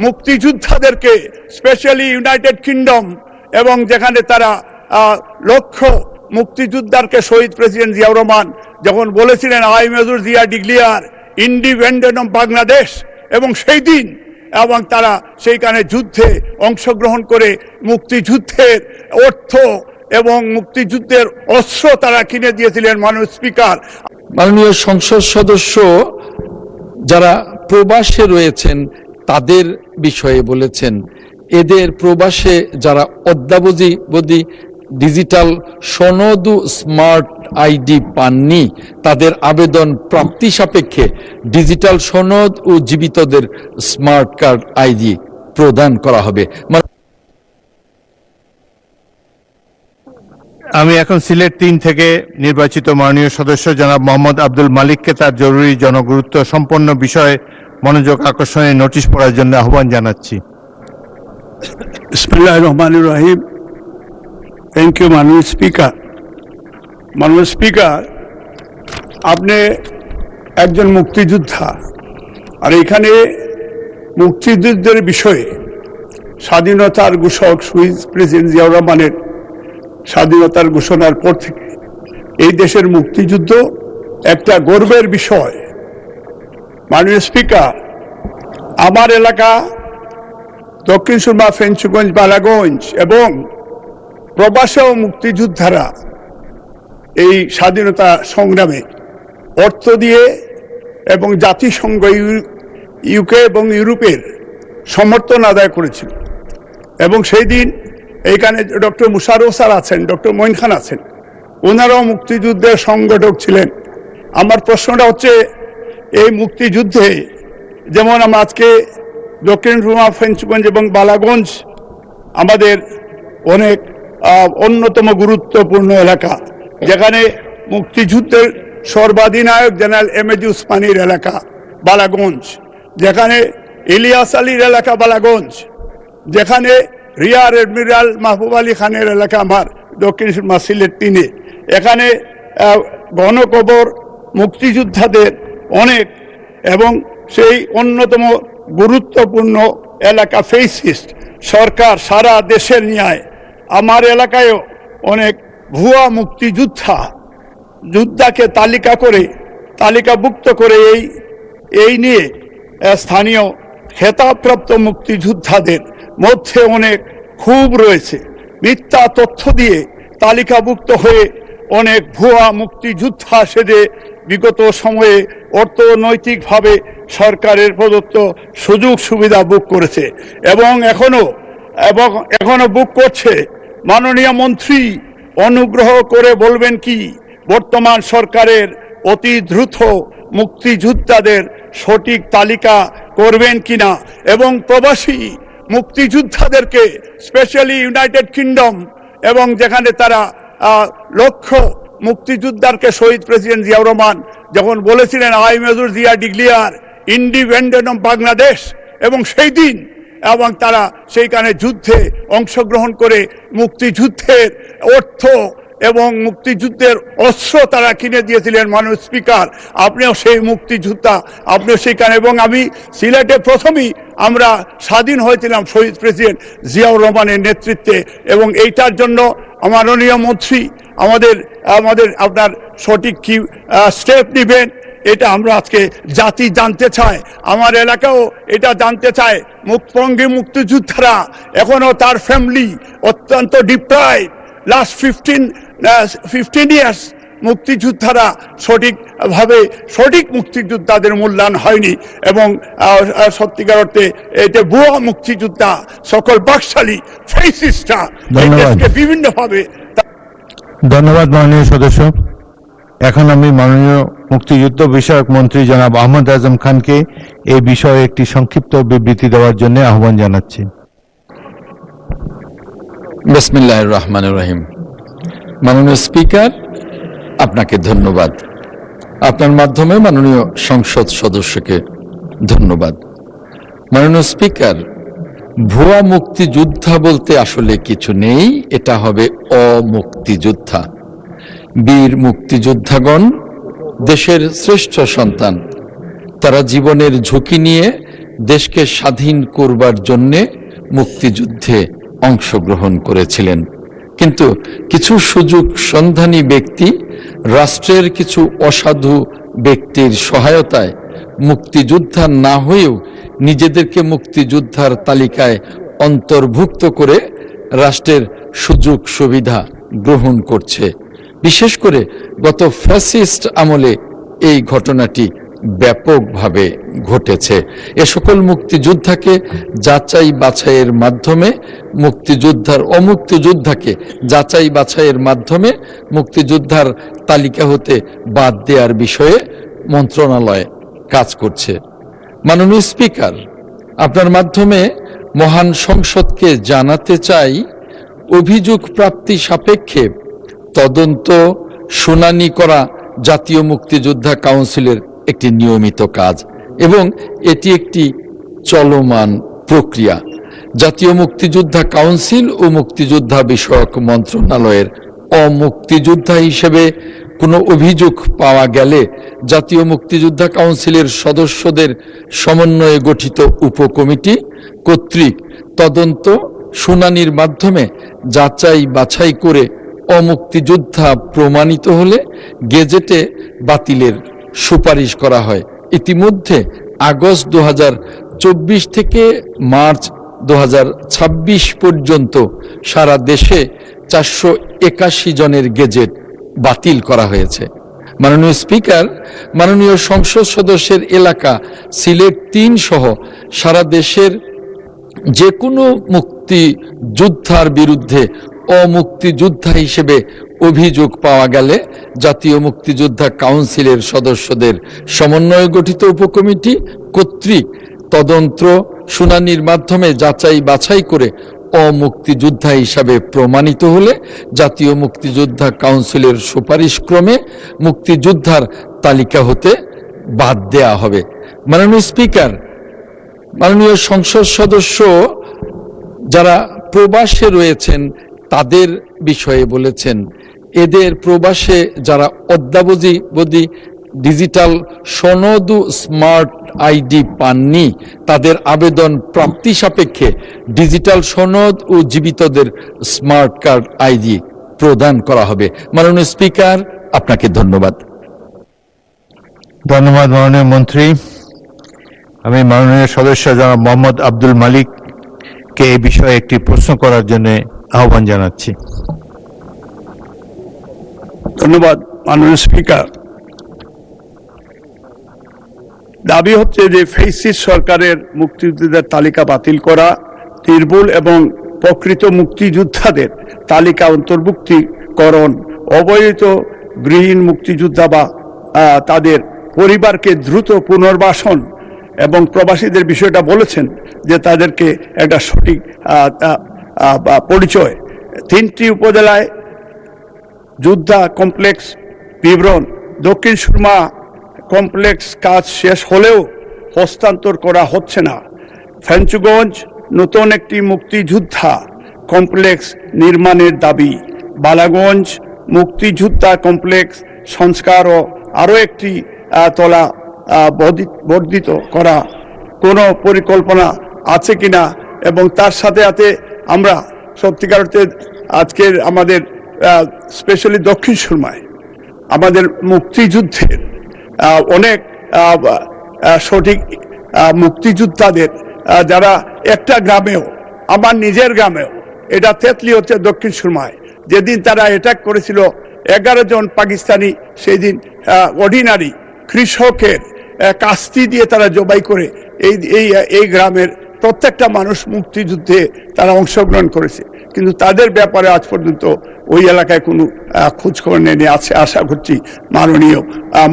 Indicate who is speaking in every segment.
Speaker 1: মুক্তিযোদ্ধাদেরকে specially United kingdom এবং যেখানে তারা লক্ষ মুক্তিযোদ্ধাকে শহীদ প্রেসিডেন্ট জিয়াউর রহমান যখন বলেছিলেন I major Zia declare independent of Bangladesh, এবং সেই দিন এবং তারা সেইখানে যুদ্ধে অংশগ্রহণ করে মুক্তিযুদ্ধের অর্থ এবং মুক্তিযুদ্ধের অস্ত্র তারা কিনে দিয়েছিলেন। মাননীয় স্পিকার,
Speaker 2: মাননীয় সংসদ সদস্য যারা প্রবাসে রয়েছেন তাদের বিষয়ে বলেছেন, এদের প্রবাসে যারা অদ্যাবধি ডিজিটাল সনদ ও স্মার্ট আইডি পাননি তাদের আবেদন প্রাপ্তি সাপেক্ষে ডিজিটাল সনদ ও জীবিতদের স্মার্ট কার্ড আইডি প্রদান করা হবে।
Speaker 3: আমি এখন সিলেট 3 থেকে নির্বাচিত মাননীয় সদস্য জনাব মোহাম্মদ আব্দুল মালিককে তার জরুরি জনগুরুত্ব সম্পন্ন বিষয়ে মনোযোগ আকর্ষণের নোটিশ পড়ার জন্য আহ্বান জানাচ্ছি।
Speaker 1: বিসমিল্লাহির রহমানির রহিম। থ্যাংক ইউ মাননীয় স্পিকার। মাননীয় স্পিকার, আপনি একজন মুক্তিযোদ্ধা, আর এখানে মুক্তিযুদ্ধের বিষয়ে স্বাধীনতার ঘোষক শহীদ প্রেসিডেন্ট জিয়াউর রহমানের স্বাধীনতার ঘোষণার পর থেকে এই দেশের মুক্তিযুদ্ধ একটা গর্বের বিষয়। মাননীয় স্পিকার, আমার এলাকা দক্ষিণ সুরমা, ফেঞ্চুগঞ্জ, বালাগঞ্জ এবং প্রবাসেও মুক্তিযোদ্ধারা এই স্বাধীনতা সংগ্রামে অর্থ দিয়ে এবং জাতিসংঘ, ইউকে এবং ইউরোপের সমর্থন আদায় করেছিল। এবং সেই দিন এইখানে ডক্টর মুশাররফ স্যার আছেন, ডক্টর মঈন খান আছেন, ওনারাও মুক্তিযুদ্ধের সংগঠক ছিলেন। আমার প্রশ্নটা হচ্ছে, এই মুক্তিযুদ্ধে যেমন আমরা আজকে দক্ষিণ সুরমা, ফেঞ্চুগঞ্জ এবং বালাগঞ্জ আমাদের অনেক অন্যতম গুরুত্বপূর্ণ এলাকা, যেখানে মুক্তিযুদ্ধের সর্বাধিনায়ক জেনারেল এমএজি উসমানীর এলাকা বালাগঞ্জ, যেখানে ইলিয়াস আলীর এলাকা বালাগঞ্জ, যেখানে রিয়ার এডমিরাল মাহবুব আলী খানের এলাকা আমার দক্ষিণ সুরমা সিলেট 3-এ, এখানে গণকবর মুক্তিযোদ্ধাদের অনেক, এবং সেই অন্যতম গুরুত্বপূর্ণ এলাকা ফেসিস্ট সরকার সারা দেশের ন্যায় আমার এলাকায়ও অনেক ভুয়া যোদ্ধাকে তালিকাভুক্ত করে এই নিয়ে স্থানীয় খেতাবপ্রাপ্ত মুক্তিযোদ্ধাদের মধ্যে অনেক ক্ষোভ রয়েছে। মিথ্যা তথ্য দিয়ে তালিকাভুক্ত হয়ে অনেক ভুয়া মুক্তিযোদ্ধা সেজে বিগত সময়ে অর্থনৈতিকভাবে সরকারের প্রদত্ত সুযোগ সুবিধা বুক করেছে এবং এখনো বুক করছে। মাননীয় মন্ত্রী, অনুগ্রহ করে বলবেন কি বর্তমান সরকারের অতি দ্রুত মুক্তিযোদ্ধাদের সঠিক তালিকা করবেন কিনা, এবং প্রবাসী মুক্তিযোদ্ধাদেরকে স্পেশালি ইউনাইটেড কিংডম এবং যেখানে তারা লক্ষ মুক্তিযোদ্ধাকে শহীদ প্রেসিডেন্ট জিয়াউর রহমান যখন বলেছিলেন I major Zia declare independent of Bangladesh, এবং সেই দিন এবং তারা সেইখানে যুদ্ধে অংশগ্রহণ করে মুক্তিযুদ্ধের অর্থ এবং মুক্তিযুদ্ধের অস্ত্র তারা কিনে দিয়েছিলেন। মাননীয় স্পিকার, আপনিও সেই মুক্তিযোদ্ধা, আপনিও সেইখানে, এবং আমি সিলেটে প্রথমেই আমরা স্বাধীন হয়েছিলাম শহীদ প্রেসিডেন্ট জিয়াউর রহমানের নেতৃত্বে, এবং এইটার জন্য মাননীয় মন্ত্রী আমাদের আপনার সঠিক কি স্টেপ নেবেন, এটা আমরা আজকে জাতি জানতে চায়। আমার এলাকাও এটা জানতে চায়। মুক্তিপঙ্গী মুক্তিযোদ্ধারা এখনো তার ফ্যামিলি অত্যন্ত ডিপ্রাইভ। লাস্ট 15 ইয়ার্স মুক্তিযোদ্ধারা সঠিক মুক্তিযোদ্ধাদের মূল্যায়ন হয়নি, এবং সত্যিকার অর্থে এটা ভুয়া মুক্তিযোদ্ধা সকল বাকশালী ফেসিস্টরা বিভিন্নভাবে।
Speaker 3: ধন্যবাদ মাননীয় সদস্য। এখন আমি মাননীয় মুক্তিযুদ্ধ বিষয়ক মন্ত্রী জনাব আহমদ আজম খানকে এই বিষয়ে একটি সংক্ষিপ্ত বিবৃতি দেওয়ার জন্য আহ্বান জানাচ্ছি।
Speaker 2: বিসমিল্লাহির রহমানির রহিম। মাননীয় স্পিকার, আপনাকে ধন্যবাদ। আপনার মাধ্যমে মাননীয় সংসদ সদস্যকে ধন্যবাদ। মাননীয় স্পিকার, ভুয়া মুক্তিযোদ্ধা বলতে আসলে কিছু নেই, এটা হবে অমুক্তিযোদ্ধা। বীর মুক্তিযোদ্ধাগণ দেশের শ্রেষ্ঠ সন্তান, তারা জীবনের ঝুঁকি নিয়ে দেশকে স্বাধীন করবার জন্যে মুক্তিযুদ্ধে অংশগ্রহণ করেছিলেন। কিন্তু কিছু সুযোগ সন্ধানী ব্যক্তি রাষ্ট্রের কিছু অসাধু ব্যক্তির সহায়তায় মুক্তিযোদ্ধা না হয়েও নিজেদেরকে মুক্তিযোদ্ধার তালিকায় অন্তর্ভুক্ত করে রাষ্ট্রের সুযোগ সুবিধা গ্রহণ করছে। বিশেষ করে গত ফ্যাসিস্ট আমলে এই ঘটনাটি ব্যাপকভাবে ঘটেছে। এ সকল মুক্তিযোদ্ধাকে যাচাই বাছাইয়ের মাধ্যমে অমুক্তিযোদ্ধাকে যাচাই বাছাইয়ের মাধ্যমে মুক্তিযোদ্ধার তালিকা হতে বাদ দেওয়ার বিষয়ে মন্ত্রণালয় কাজ করছে। মাননীয় স্পিকার, আপনার মাধ্যমে মহান সংসদকে জানাতে চাই, অভিযোগ প্রাপ্তি সাপেক্ষে তদন্ত শুনানি করা জাতীয় মুক্তিযোদ্ধা কাউন্সিলের একটি নিয়মিত কাজ এবং এটি একটি চলমান প্রক্রিয়া। জাতীয় মুক্তিযোদ্ধা কাউন্সিল ও মুক্তিযোদ্ধা বিষয়ক মন্ত্রণালয়ের অমুক্তিযোদ্ধা হিসেবে কোনো অভিযোগ পাওয়া গেলে জাতীয় মুক্তিযোদ্ধা কাউন্সিলের সদস্যদের সমন্বয়ে গঠিত উপকমিটি কর্তৃক তদন্ত শুনানির মাধ্যমে যাচাই বাছাই করে অমুক্তিযোদ্ধা প্রমাণিত হলে গেজেটে বাতিলের সুপারিশ করা হয়। ইতিমধ্যে আগস্ট 2024 থেকে মার্চ 2026 পর্যন্ত সারা দেশে 481 জনের গেজেট বাতিল করা হয়েছে। মাননীয় স্পিকার, মাননীয় সংসদ সদস্যের এলাকা সিলেট 3 সহ সারা দেশের যে কোনো মুক্তিযোদ্ধার বিরুদ্ধে অমুক্তিযোদ্ধা হিসেবে অভিযোগ পাওয়া গেলে জাতীয় মুক্তিযোদ্ধা কাউন্সিলের সদস্যদের সমন্বয়ে গঠিত উপকমিটি কর্তৃক তদন্ত শুনানির মাধ্যমে যাচাই বাছাই করে অমুক্তিযোদ্ধা হিসাবে প্রমাণিত হলে জাতীয় মুক্তিযোদ্ধা কাউন্সিলের সুপারিশ ক্রমে মুক্তিযোদ্ধার তালিকা হতে বাদ দেয়া হবে। মাননীয় স্পিকার, মাননীয় সংসদ সদস্য যারা প্রবাসে রয়েছেন তাদের বিষয়ে বলেছেন, এদের প্রবাসে যারা অদ্যাবধি ডিজিটাল সনদ ও স্মার্ট আইডি পাননি তাদের আবেদন প্রাপ্তি সাপেক্ষে ডিজিটাল সনদ ও জীবিতদের স্মার্ট কার্ড আইডি প্রদান করা হবে। মাননীয় স্পিকার, আপনাকে ধন্যবাদ।
Speaker 3: ধন্যবাদ মাননীয় মন্ত্রী। আমি মাননীয় সদস্য জনাব মোহাম্মদ আব্দুল মালিককে এই বিষয়ে একটি প্রশ্ন করার জন্য আহ্বান জানাচ্ছি।
Speaker 1: ধন্যবাদ মাননীয় স্পিকার। দাবি হচ্ছে যে ফ্যাসিস্ট সরকারের মুক্তিযোদ্ধাদের তালিকা বাতিল করা, নির্ভুল এবং প্রকৃত মুক্তিযোদ্ধাদের তালিকা অন্তর্ভুক্তিকরণ, অবৈধ গৃহীন মুক্তিযোদ্ধা বা তাদের পরিবারকে দ্রুত পুনর্বাসন এবং প্রবাসীদের বিষয়টা বলেছেন যে তাদেরকে একটা সঠিক পরিচয়। 3টি উপজেলায় যোদ্ধা কমপ্লেক্স বিবরণ, দক্ষিণ সুরমা কমপ্লেক্স কাজ শেষ হলেও হস্তান্তর করা হচ্ছে না। ফেঞ্চুগঞ্জ নতুন একটি মুক্তিযোদ্ধা কমপ্লেক্স নির্মাণের দাবি। বালাগঞ্জ মুক্তিযোদ্ধা কমপ্লেক্স সংস্কার ও আরও একটি তলা বর্ধিত করা কোনো পরিকল্পনা আছে কিনা, এবং তার সাথে সাথে আমরা সত্যিকার অর্থে আজকের আমাদের স্পেশালি দক্ষিণ সুরমায় আমাদের মুক্তিযুদ্ধের অনেক সঠিক মুক্তিযোদ্ধাদের যারা একটা গ্রামেও, আমার নিজের গ্রামেও, এটা তেতলি হচ্ছে দক্ষিণ সুরমায়, যেদিন তারা অ্যাটাক করেছিল 11 জন পাকিস্তানি, সেই দিন অর্ডিনারি কৃষকের কাস্তি দিয়ে তারা জবাই করে এই গ্রামের প্রত্যেকটা মানুষ মুক্তিযুদ্ধে তারা অংশগ্রহণ করেছে, কিন্তু তাদের ব্যাপারে আজ পর্যন্ত ওই এলাকায় কোনো খোঁজখবর নেই। আছে, আশা করছি মাননীয়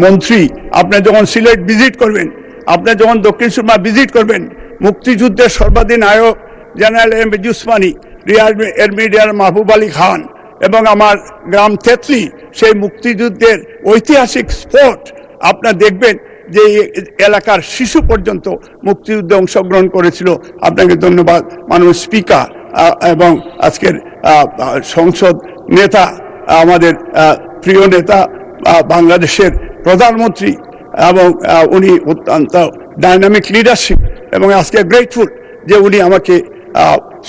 Speaker 1: মন্ত্রী আপনি যখন সিলেট ভিজিট করবেন, আপনি যখন দক্ষিণ সুরমা ভিজিট করবেন, মুক্তিযুদ্ধের সর্বাধিক নায়ক general M A Usmani, rear admiral মাহবুব আলী খান এবং আমার গ্রাম তেতলি, সেই মুক্তিযুদ্ধের ঐতিহাসিক স্পট আপনারা দেখবেন যে এলাকার শিশু পর্যন্ত মুক্তিযুদ্ধে অংশগ্রহণ করেছিল। আপনাকে ধন্যবাদ মাননীয় স্পিকার এবং আজকের সংসদ নেতা, আমাদের প্রিয় নেতা, বাংলাদেশের প্রধানমন্ত্রী, এবং উনি অত্যন্ত ডাইনামিক লিডারশিপ, এবং আজকে গ্রেটফুল যে উনি আমাকে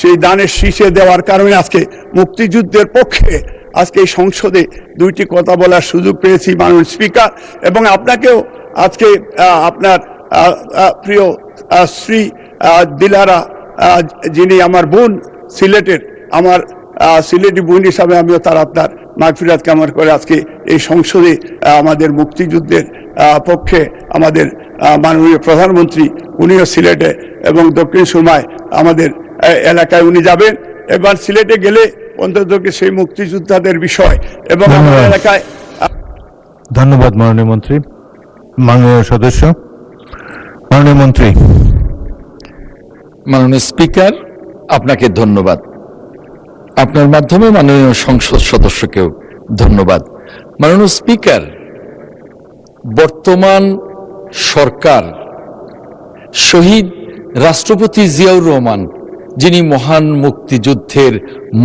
Speaker 1: সেই দানের শীষে দেওয়ার কারণে আজকে মুক্তিযুদ্ধের পক্ষে আজকে এই সংসদে দুইটি কথা বলার সুযোগ পেয়েছি মাননীয় স্পিকার। এবং আপনাকেও আজকে আপনার প্রিয় শ্রী দিলারা, যিনি আমার বোন সিলেটের, আমার সিলেটি বোন হিসাবে আমিও তার আপনার মাগফিরাত কামনা করে আজকে এই সংসদে আমাদের মুক্তিযুদ্ধের পক্ষে আমাদের মাননীয় প্রধানমন্ত্রী উনিও সিলেটে এবং দক্ষিণ সুরমায় আমাদের এলাকায় উনি যাবেন। এবার সিলেটে গেলে অন্তত সেই মুক্তিযোদ্ধাদের বিষয় এবং আমার এলাকায়।
Speaker 3: ধন্যবাদ মাননীয় মন্ত্রী। মাননীয় সদস্য, মাননীয় মন্ত্রী।
Speaker 2: মাননীয় স্পিকার, আপনাকে ধন্যবাদ। আপনার মাধ্যমে মাননীয় সংসদ সদস্যকেও ধন্যবাদ। মাননীয় স্পিকার, বর্তমান সরকার শহীদ রাষ্ট্রপতি জিয়াউর রহমান, যিনি মহান মুক্তিযুদ্ধের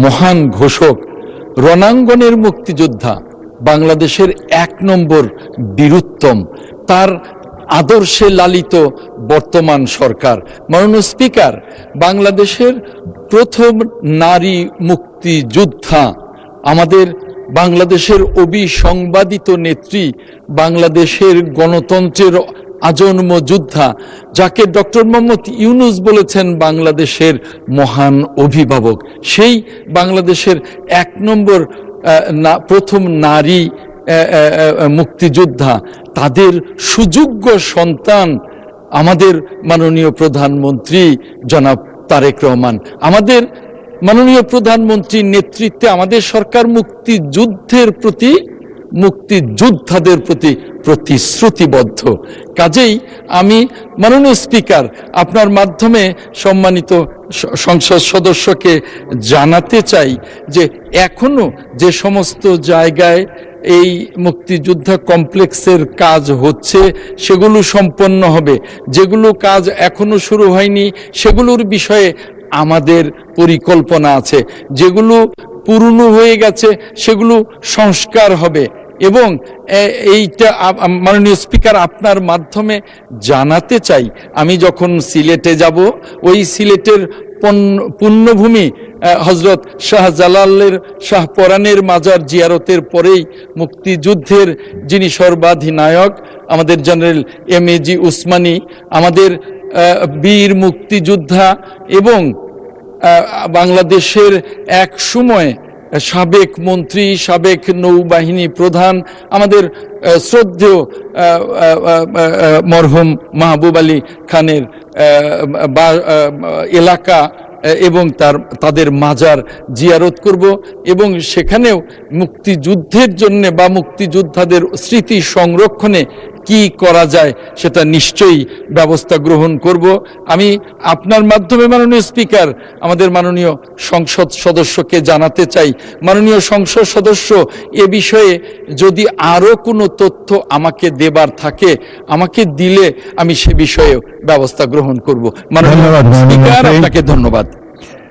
Speaker 2: মহান ঘোষক, রণাঙ্গনের মুক্তিযোদ্ধা, বাংলাদেশের 1 নম্বর বীরুত্তম, তার আদর্শে লালিত বর্তমান সরকার। মাননীয় স্পিকার, বাংলাদেশের প্রথম নারী মুক্তিযোদ্ধা, আমাদের বাংলাদেশের অবিসংবাদিত নেত্রী, বাংলাদেশের গণতন্ত্রের আজন্ম যোদ্ধা, যাকে ডক্টর মোহাম্মদ ইউনূস বলেছেন বাংলাদেশের মহান অভিভাবক, সেই বাংলাদেশের 1 নম্বর প্রথম নারী মুক্তিযোদ্ধা, তাদের সুযোগ্য সন্তান আমাদের মাননীয় প্রধানমন্ত্রী জনাব তারেক রহমান। আমাদের মাননীয় প্রধানমন্ত্রীর নেতৃত্বে আমাদের সরকার মুক্তিযোদ্ধাদের প্রতি প্রতিশ্রুতিবদ্ধ। কাজেই আমি মাননীয় স্পিকার, আপনার মাধ্যমে সম্মানিত সংসদ সদস্যকে জানাতে চাই যে এখনো যে সমস্ত জায়গায় এই মুক্তিযোদ্ধা কমপ্লেক্সের কাজ হচ্ছে সেগুলো সম্পন্ন হবে, যেগুলো কাজ এখনো শুরু হয়নি সেগুলোর বিষয়ে আমাদের পরিকল্পনা আছে, যেগুলো পুরনো হয়ে গেছে সেগুলো সংস্কার হবে। এবং এইটা মাননীয় স্পিকার, আপনার মাধ্যমে জানাতে চাই, আমি যখন সিলেটে যাব, ওই সিলেটের পুণ্যভূমি হজরত শাহজালালের শাহপরানের মাজার জিয়ারতের পরেই মুক্তিযুদ্ধের যিনি সর্বাধিনায়ক আমাদের জেনারেল এম.এ.জি. উসমানী, আমাদের বীর মুক্তিযোদ্ধা এবং বাংলাদেশের এক সময় সাবেক মন্ত্রী, সাবেক নৌবাহিনী প্রধান, আমাদের শ্রদ্ধেয় মরহুম মাহবুব আলী খানের এলাকা এবং তাদের মাজার জিয়ারত করব এবং সেখানেও মুক্তিযুদ্ধের জন্য বা মুক্তিযোদ্ধাদের স্মৃতি সংরক্ষণে কি করা যায় সেটা নিশ্চয়ই ব্যবস্থা গ্রহণ করব। আমি আপনার মাধ্যমে মাননীয় স্পিকার আমাদের মাননীয় সংসদ সদস্যকে জানাতে চাই, মাননীয় সংসদ সদস্য এ বিষয়ে যদি আরো কোনো তথ্য আমাকে দেবার থাকে আমাকে দিলে আমি সে বিষয়ে ব্যবস্থা গ্রহণ করব। মাননীয় স্পিকার, আপনাকে ধন্যবাদ।